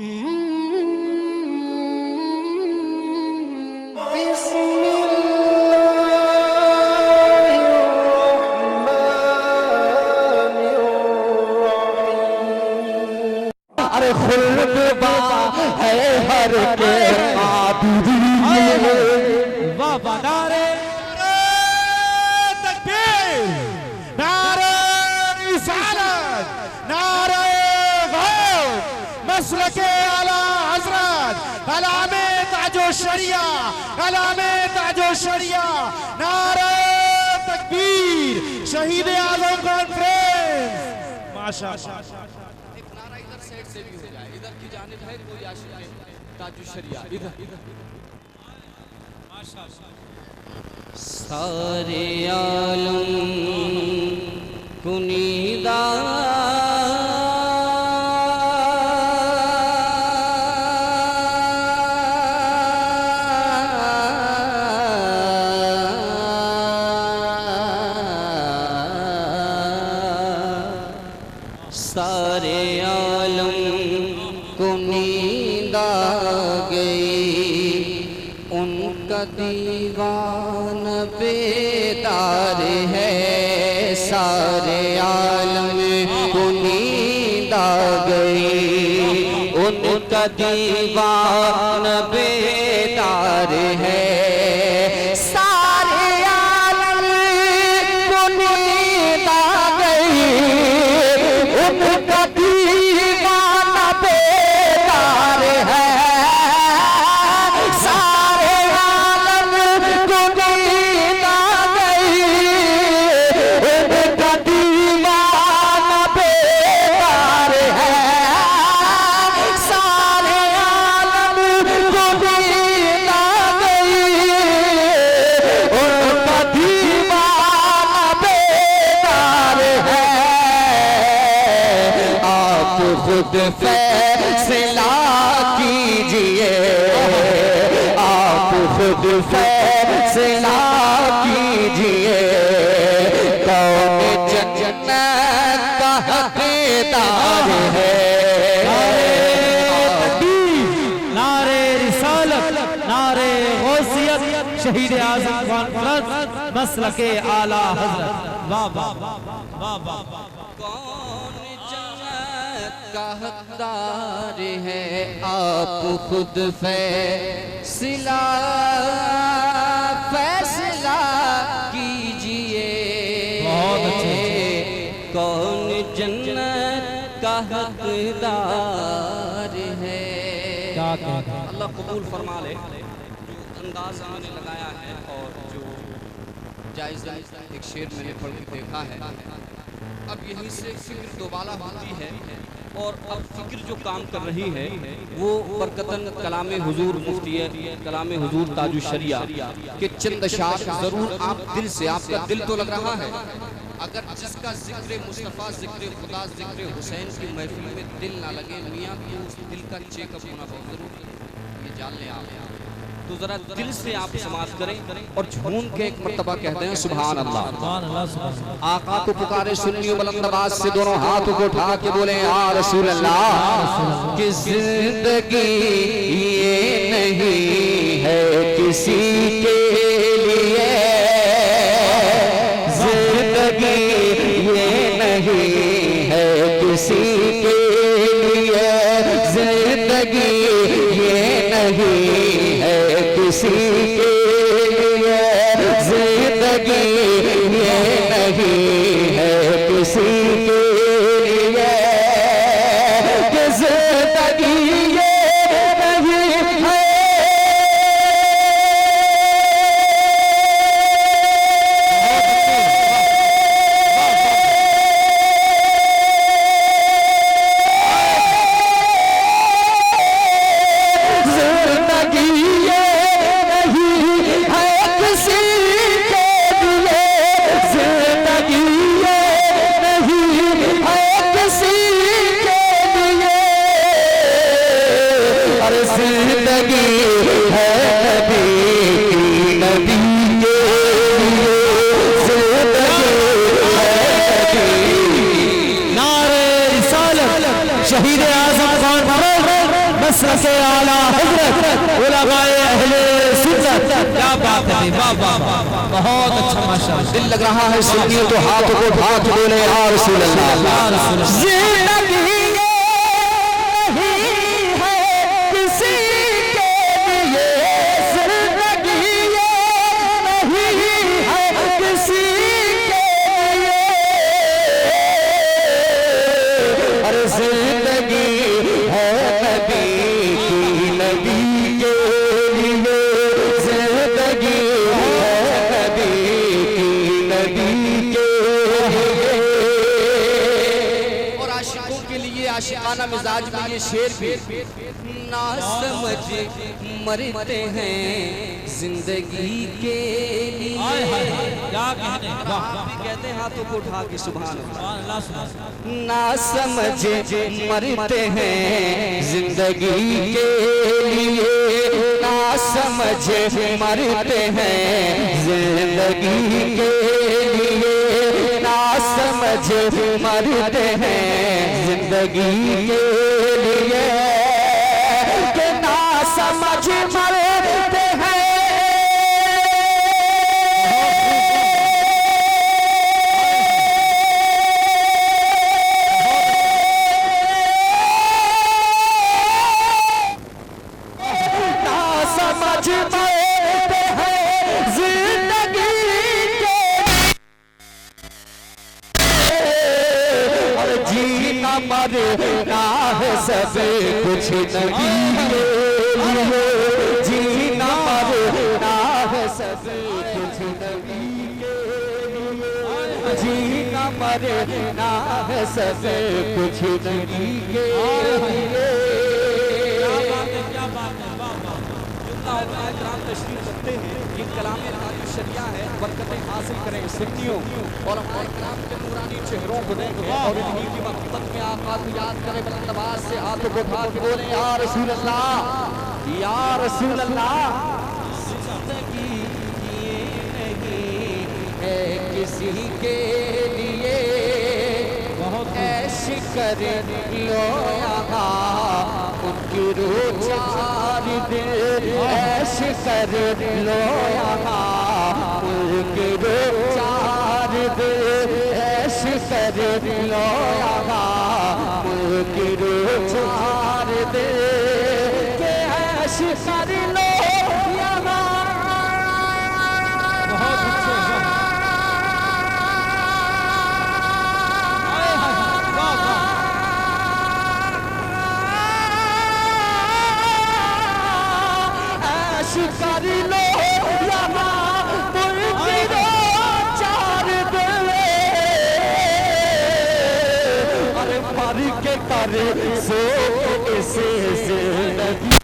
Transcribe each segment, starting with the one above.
अरे खुलबा है हर के आबिदी नारे तकबीर, नारे रिसालत, नारे गौस, मसलके आला हजरत, कलामे ताजो शरिया, कलामे ताजो शरिया, नारे तकबीर, शहीद आजम कॉन्फ्रेंस। माशाअल्लाह। एक नारा इधर साइड से भी हो जाए, इधर की जानिब है कोई आशिक ताजो शरिया, इधर सारे आलम कुनीदा सारे आलम को नींद आ गई, उनका दीवान बेदार है। सारे आलम को नींद आ गई, उनका दीवान बेदार है। खुद फैसला कीजिए, आप खुद फैसला कीजिए, कौन जन्नत का हकदार है। नारे रिसालत, नारे गौसियत, शहीद आज़म कॉन्फ्रेंस, मसलके आला हजरत। वाह वाह वाह वाह। का हकदार है, आप खुद फैसला कीजिए, बहुत अच्छे। कौन जन्नत का हकदार है। अल्लाह कबूल फरमा ले। जो अंदाज मैंने लगाया है और जो जायज़ एक शेर मैंने पढ़ के देखा है, अब यहीं से फिक्र दोबारा होती है और अब फिक्र जो काम कर रही है वो बरकतन कलामे हुजूर मुफ्ती कलामे हुजूर ताजु शरिया के चंद अशार जरूर आप दिल से, आपका दिल तो लग रहा है। अगर जिसका जिक्र मुस्तफ़ा, जिक्र खुदा, जिक्र हुसैन की महफिल में दिल ना लगे, मियाँ भी उस दिल का चेकअप होना बहुत जरूरी है, ये जान लें आप। तो जरा दिल से आप समाज करें और झूम के एक मर्तबा कहते हैं सुभान अल्लाह। आका को पुकारे सुन्नी बुलंद आवाज से दोनों हाथों को उठा के बोले या रसूल अल्लाह। कि जिंदगी ये नहीं है किसी के लिए, जिंदगी ये नहीं है किसी के लिए, जिंदगी ये नहीं किसी के लिए, जिंदगी ये नहीं है किसी के लिए, कि जिंदगी ये नहीं है। शहीद आज़म कॉन्फ्रेंस मसलक आला हजरत उलमाए अहले सुन्नत। क्या बात है, वाह वाह वाह, बहुत अच्छा माशाअल्लाह। दिल लग रहा है सुनिए तो हाथ को हाथ बोले या रसूल अल्लाह। जिंदगी आशिकाना मिजाज में ये शेर भी ना समझ मरते हैं जिंदगी के लिए। क्या कहने, आप भी कहते हैं हाथों को उठा के सुभान अल्लाह। ना समझ मरते हैं जिंदगी के लिए, ना समझ मरते हैं जिंदगी के लिए, ना समझ मरते हैं जिंदगी के लिए, कि ना समझ मरते हैं। ना समझ मरते हैं जिंदगी के, और जीना मरना है सब कुछ नबी के लिए, जीना मरना है सब कुछ नबी के लिए, जीना मरना है सब कुछ नबी के लिए। तशरीफ रखते हैं कि कलाम शरिया है, बरकतें हासिल करें सुन्नियों और हमारे कलाम के नूरानी चेहरों को देखें और इन्हीं की मोहब्बत में आका को याद करें। बुलंद आवाज से हाथों को उठा के बोले या रसूल अल्लाह, या रसूल अल्लाह। जिंदगी ये नहीं है किसी के लिए, ऐश कर लो यहाँ उनकी रूह चार दिन, ऐश कर लो यहाँ उनकी रूह चार दिन, ऐश कर लो यहाँ उनकी रूह चार दिन, के ऐश कर लो यहाँ। बहुत अच्छे, कर लो यहाँ मुनकी रूह चार दिन, अरे मर के कर सो इसे जिंदगी।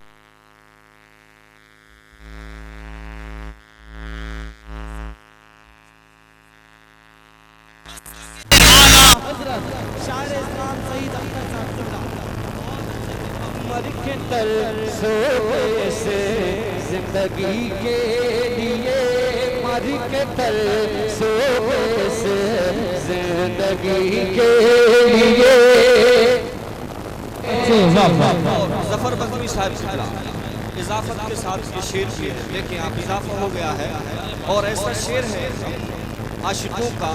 मर के कर सो इसे जिंदगी के लिए, मर के तर सो से जिंदगी के लिए। जफर बख्शी साहब की इजाफत के साथ ये शेर भी है, देखिए आप इजाफा हो गया है और ऐसा शेर है आशिकों का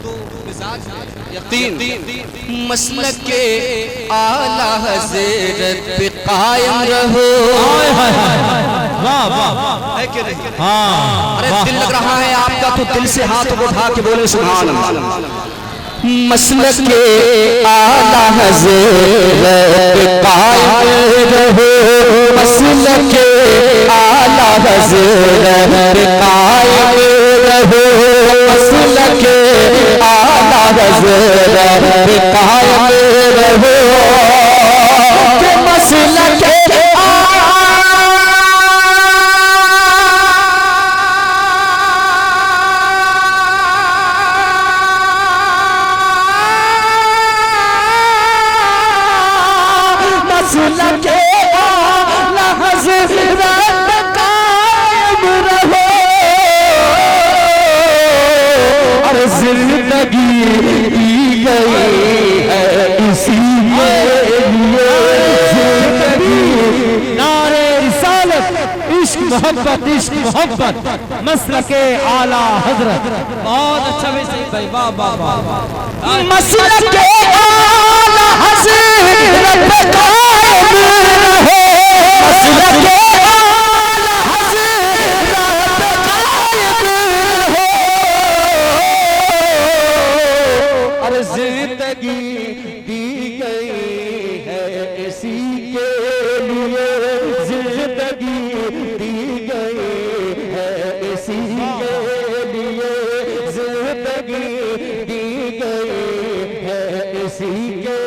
तो मिजाज यकीन मसलक के आला हज़रत पे कायम रहो। वाह वाह, है कि नहीं? हाँ, अरे दिल लग रहा है आपका तो दिल से हाथ उठा के बोले सुभान अल्लाह। मसलक के आला हज़रत पे कायम रहो, मसलक के आला हज़रत पे कायम रहो, मसलक के आला हज़रत पे कायम रहो, कि मसलक के मसलक के आला हज़रत पे कायम रहो, और जिंदगी दी गई है इसी के लिए, जिंदगी मोहब्बत इश्क मोहब्बत मसलके आला हजरत। बहुत अच्छा भाई, सही भाई, वाह वाह वाह। मसलके आला हजरत कायम रहे, मसलके आला हजरत कायम रहे। और जिंदगी दी गई है इसी के लिए, जिंदगी दी गई है इसी के लिए, जिंदगी दी गई है इसी के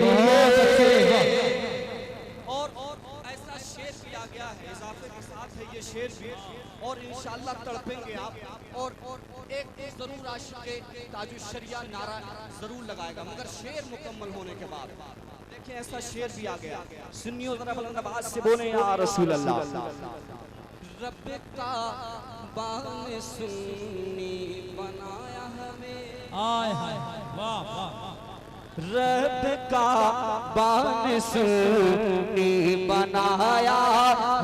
लिए। और ऐसा शेर भी आ गया है, इजाफे के साथ है ये शेर भी, और इंशाअल्लाह तड़पेंगे आप। और एक जरूर आशिक़े ताजुश्शरिया नारा जरूर लगाएगा, मगर शेर मुकम्मल होने के बाद। देखिए ऐसा शेर भी आ गया, सुन्नियों जरा बुलंद आवाज से बोले या रसूल अल्लाह। रब का बान सुन्नी बनाया हमें, हाय हाय वाह वाह। रब का बान सुन्नी बनाया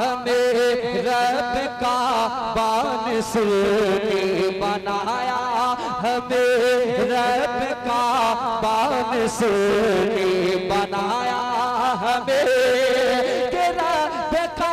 हमें, रब का बान सुन्नी बनाया हमें, रब का बान सुन्नी बनाया हमें। कि रब का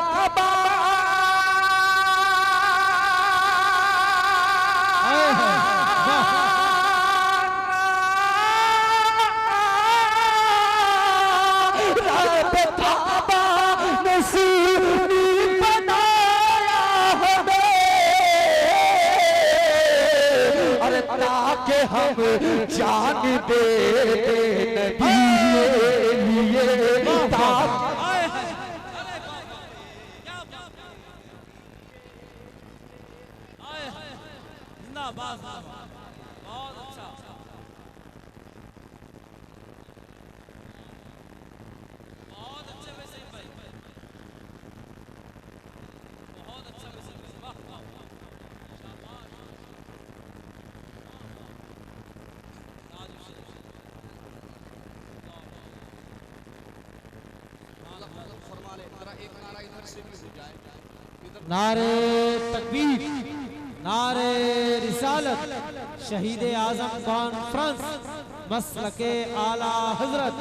के हम जान दे नबी लिए, बहुत अच्छा। बहुत अच्छे वैसे भाई, बहुत अच्छा वैसे, वाह वाह। नारे तकबीर, नारे रिसालत, शहीद आजम कॉन्फ्रेंस, मसलके आला हजरत,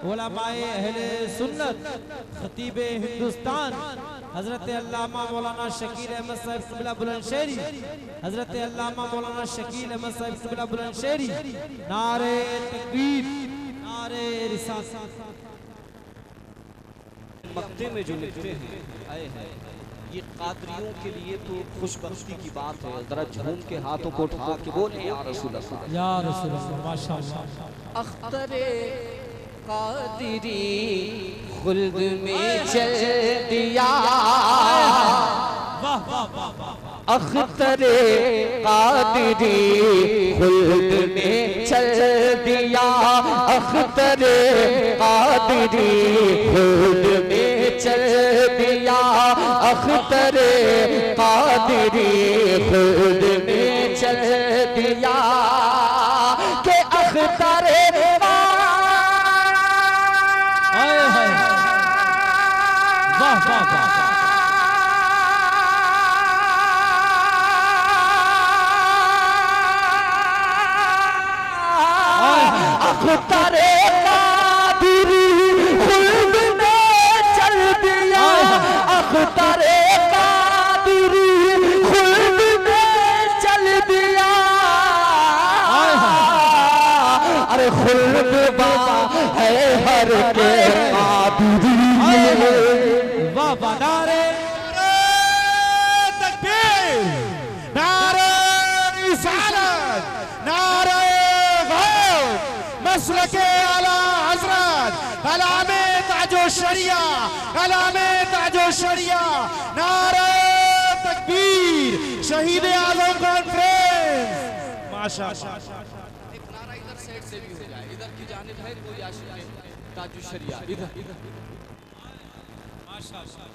उलमाए अहले सुन्नत, खतीब हिंदुस्तान हजरत अल्लामा मौलाना शकील अहमद साहिब क़िबला बुलंदशहरी, हजरत अल्लामा मौलाना शकील अहमद साहिब क़िबला बुलंदशहरी। नारे तकबीर, नारे रिसालत। मक्ते में जो लिखते हैं आए हैं, ये कादरियों के लिए तो खुशबख्ती की बात है। जरा झूम के हाथों को उठा के बोले या रसूल अल्लाह, या रसूल अल्लाह, माशाअल्लाह। अख्तरे कादरी खुल्द में चल दिया, वाह वाह वाह वाह। अख्तरे कादरी खुल्द में चल दिया, अख्तरे कादरी खुल्द में चल दिया, अख्तरे कादरी खुल्द में चल दिया। के अख्तरे वाह वाह वाह। अख्तरे कादरी खुल्द में चल दिया, अख्तरे कादरी खुल्द में चल दिया। अरे खुल्द बाबा है हर के कादरी, वाह वाह। नारे तकबीर, नारे रिसालत, नारे मसलके आला हजरत, कलामे ताजुश्शरिया, कलामे ताजुश्शरिया। नारे तकबीर, शहीद आजम कॉन्फ्रेंस, माशाअल्लाह। एक नारा इधर साइड से भी हो जाए, इधर की जानिब है कोई आशिक़े ताजुश्शरिया, इधर इधर माशाअल्लाह।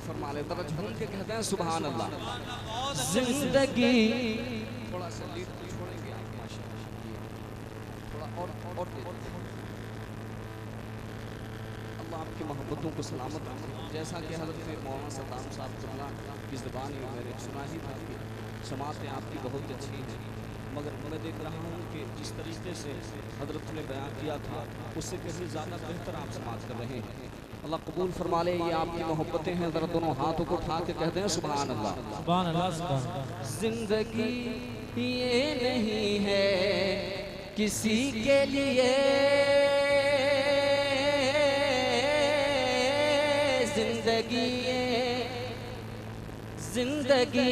फरमा ले, जरा झूम के कहते हैं सुभान अल्लाह। जिंदगी थोड़ा सा लीड छोड़ेंगे आप, माशाअल्लाह, थोड़ा और दे दीजिए। अल्लाह आपकी मोहब्बतों को सलामत रखे। जैसा कि हज़रत मौलाना सद्दाम साहब की ज़बान में मैंने सुना ही था कि समातें आपकी बहुत अच्छी हैं, मगर मैं देख रहा हूँ कि जिस तरीके से हज़रत ने बयान किया था उससे कहीं ज़्यादा बेहतर आप समात कर रहे हैं। अल्लाह कबूल फरमा ले। ये आपकी मोहब्बतें हैं, ज़रा दोनों हाथों को उठा के कहते हैं सुभान अल्लाह। सुभान अल्लाह, सुभान। जिंदगी ये नहीं है किसी के लिए, जिंदगी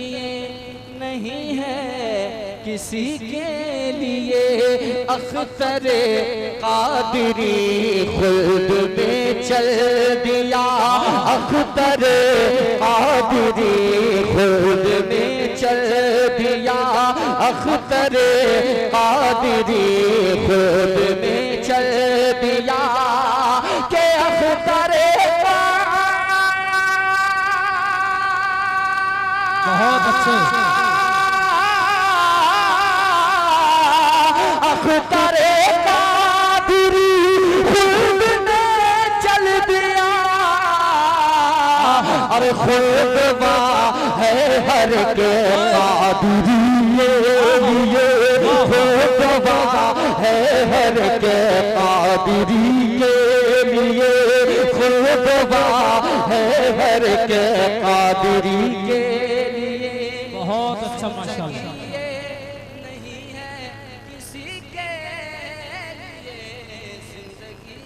नहीं है किसी के लिए। अख्तर कादरी खुद में चल दिया, अख्तर कादरी खुद में चल दिया, अख्तर कादरी खुद में चल दिया के अख्तर बहुत अच्छे। अख्तर कादरी खुद में चल दिया, अरे खुद है हर के कादरी लिए, खुद है हर के कादरी के लिए, खुद है हर के कादरी के लिए। बहुत अच्छा, माशाअल्लाह। नहीं है किसी के लिए, जिंदगी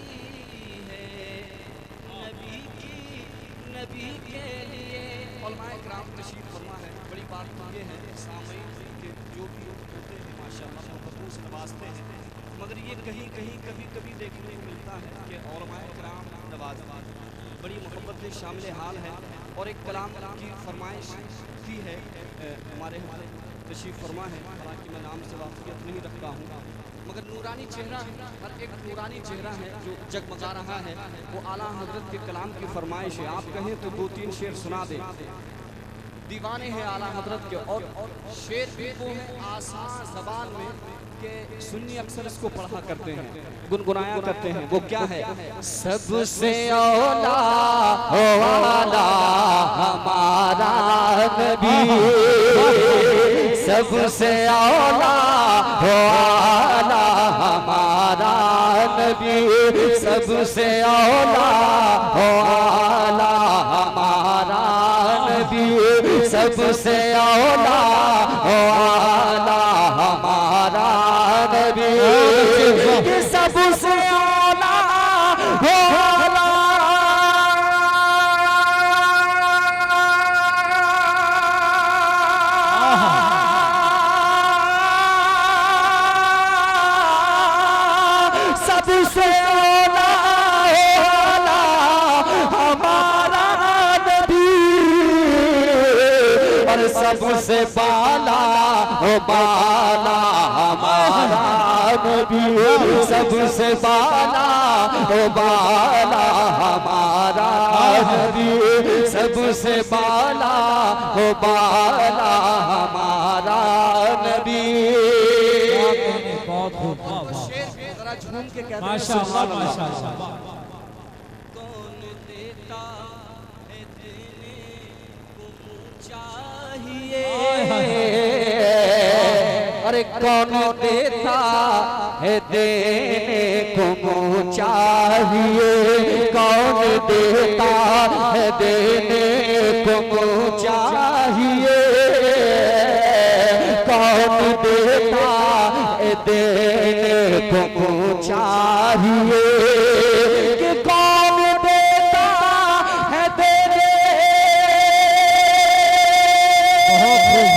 है नबी के लिए। उलमाए किराम तशरीफ फरमा है। बड़ी बात ये है सामईन के जो भी होते हैं माशाअल्लाह मोहब्बतों से नवाजते हैं, मगर ये कहीं कहीं कभी कभी देखने को मिलता है कि उलमाए किराम नवाज़ बड़ी मोहब्बत शामिल हाल है। और एक कलाम की फरमाइश की है हमारे तशरीफ फरमा है, हालांकि मैं नाम से वाकिफ़ियत नहीं रखता हूँ, मगर नूरानी चेहरा हर एक नूरानी चेहरा है जो जगमगा रहा है, वो आला हजरत के कलाम की फरमाइश है। आप कहें तो 2-3 शेर सुना दें। दीवाने हैं आला हजरत के, और शेर भी वो है आसान ज़बान में कि सुन्नी अक्सर इसको पढ़ा करते हैं, गुनगुनाया करते हैं। वो क्या है? सबसे औला वाला हमारा नबी, सबसे औला वाला हमारा नबी, सबसे औला वाला हमारा नबी, सबसे औला वाला हमारा नबी, सबसे औला वाला सबसे औला वाला हमारा नबी, और सबसे बाला बाला हमारा नबी, सबसे बाला बाला हमारा नबी, सबसे बाला बाला हमारा नबी। बहुत खूब, जरा झूम के कहते हैं माशाअल्लाह, माशाअल्लाह। कौन देता है देने को चाहिए, अरे कौन देता है देने को चाहिए, कौन देता है देने को चाहिए, कौन देता है देने को चाहिए, कि कौन देता है देने। बहुत खूब,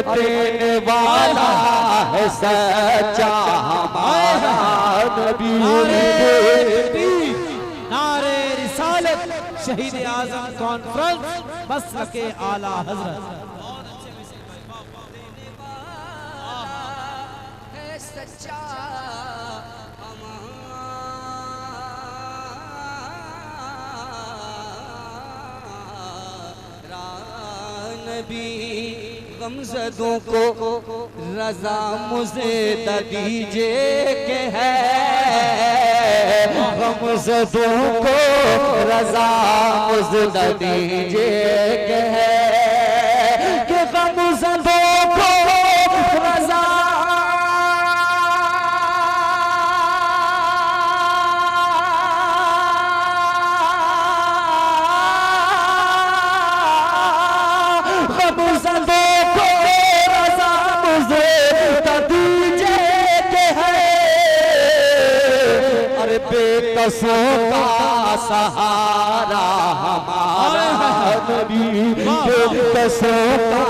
देने वाला है सच्चा हमारा नबी, नारे रिसालत खालिद शहीद आजम कॉन्फ्रेंस मसलक के आला हजरत है सच्चा नबी गमज़दों को रज़ा मुझे दीजिए के है गमज़दों को रज़ा मुझे दीजिए के है कि गमज़दों को रज़ा बेकसों का सहारा हमारा नबी बेकसों का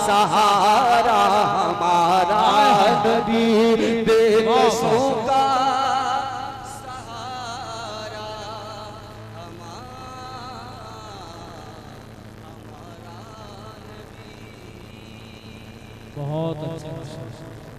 सहारा हमारा नबी बेकसों का सहारा बहुत अच्छा।